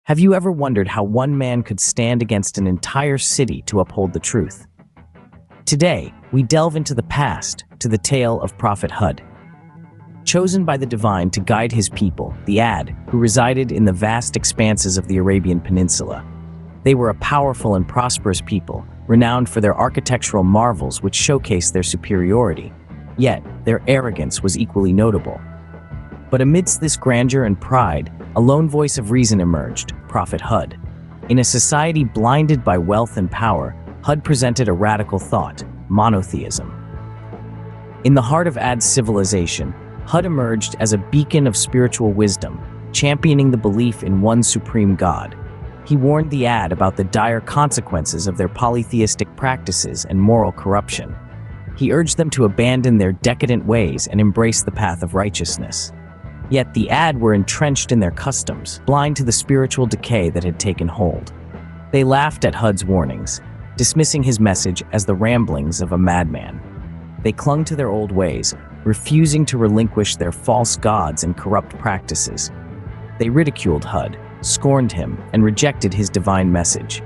Have you ever wondered how one man could stand against an entire city to uphold the truth? Today, we delve into the past, to the tale of Prophet Hud. Chosen by the divine to guide his people, the Ad, who resided in the vast expanses of the Arabian Peninsula. They were a powerful and prosperous people, renowned for their architectural marvels which showcased their superiority. Yet, their arrogance was equally notable. But amidst this grandeur and pride, a lone voice of reason emerged, Prophet Hud. In a society blinded by wealth and power, Hud presented a radical thought: monotheism. In the heart of Ad's civilization, Hud emerged as a beacon of spiritual wisdom, championing the belief in one supreme God. He warned the Ad about the dire consequences of their polytheistic practices and moral corruption. He urged them to abandon their decadent ways and embrace the path of righteousness. Yet the Ad were entrenched in their customs, blind to the spiritual decay that had taken hold. They laughed at Hud's warnings, dismissing his message as the ramblings of a madman. They clung to their old ways, refusing to relinquish their false gods and corrupt practices. They ridiculed Hud, scorned him, and rejected his divine message.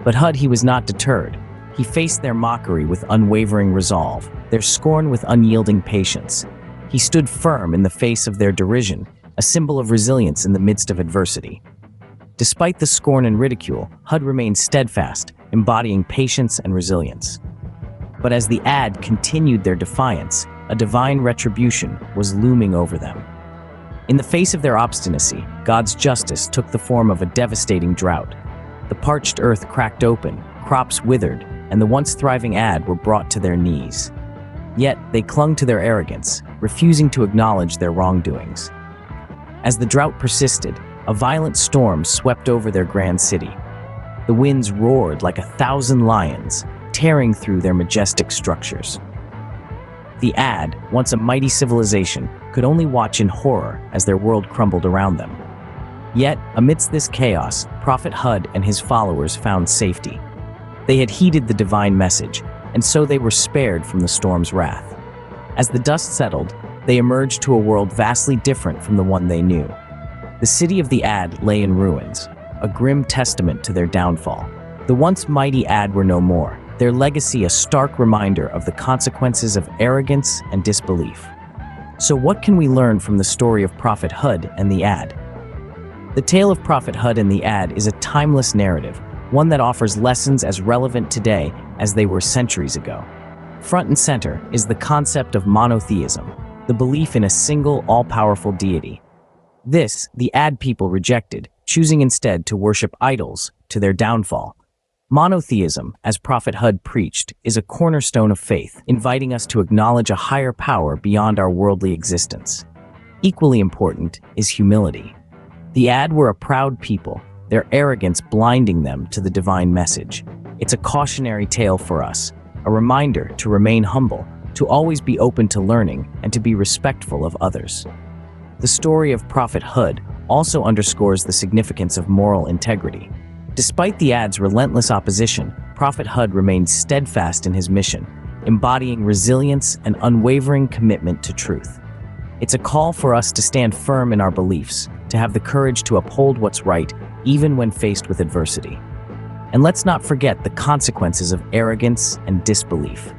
But Hud, he was not deterred. He faced their mockery with unwavering resolve, their scorn with unyielding patience. He stood firm in the face of their derision, a symbol of resilience in the midst of adversity. Despite the scorn and ridicule, Hud remained steadfast, embodying patience and resilience. But as the Ad continued their defiance, a divine retribution was looming over them. In the face of their obstinacy, God's justice took the form of a devastating drought. The parched earth cracked open, crops withered, and the once thriving Ad were brought to their knees. Yet they clung to their arrogance, refusing to acknowledge their wrongdoings. As the drought persisted, a violent storm swept over their grand city. The winds roared like 1,000 lions, tearing through their majestic structures. The Ad, once a mighty civilization, could only watch in horror as their world crumbled around them. Yet, amidst this chaos, Prophet Hud and his followers found safety. They had heeded the divine message, and so they were spared from the storm's wrath. As the dust settled, they emerged to a world vastly different from the one they knew. The city of the Ad lay in ruins, a grim testament to their downfall. The once mighty Ad were no more, their legacy a stark reminder of the consequences of arrogance and disbelief. So what can we learn from the story of Prophet Hud and the Ad? The tale of Prophet Hud and the Ad is a timeless narrative, one that offers lessons as relevant today as they were centuries ago. Front and center is the concept of monotheism, the belief in a single, all-powerful deity. This, the Ad people rejected, choosing instead to worship idols to their downfall. Monotheism, as Prophet Hud preached, is a cornerstone of faith, inviting us to acknowledge a higher power beyond our worldly existence. Equally important is humility. The Ad were a proud people, their arrogance blinding them to the divine message. It's a cautionary tale for us, a reminder to remain humble, to always be open to learning, and to be respectful of others. The story of Prophet Hud also underscores the significance of moral integrity. Despite the Ad's relentless opposition, Prophet Hud remained steadfast in his mission, embodying resilience and unwavering commitment to truth. It's a call for us to stand firm in our beliefs, to have the courage to uphold what's right, even when faced with adversity. And let's not forget the consequences of arrogance and disbelief.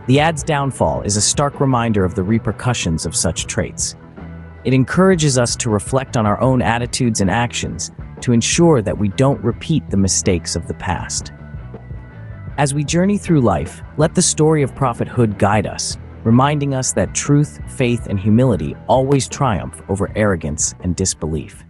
The Ad's downfall is a stark reminder of the repercussions of such traits. It encourages us to reflect on our own attitudes and actions, to ensure that we don't repeat the mistakes of the past. As we journey through life, let the story of Prophet Hud guide us, reminding us that truth, faith, and humility always triumph over arrogance and disbelief.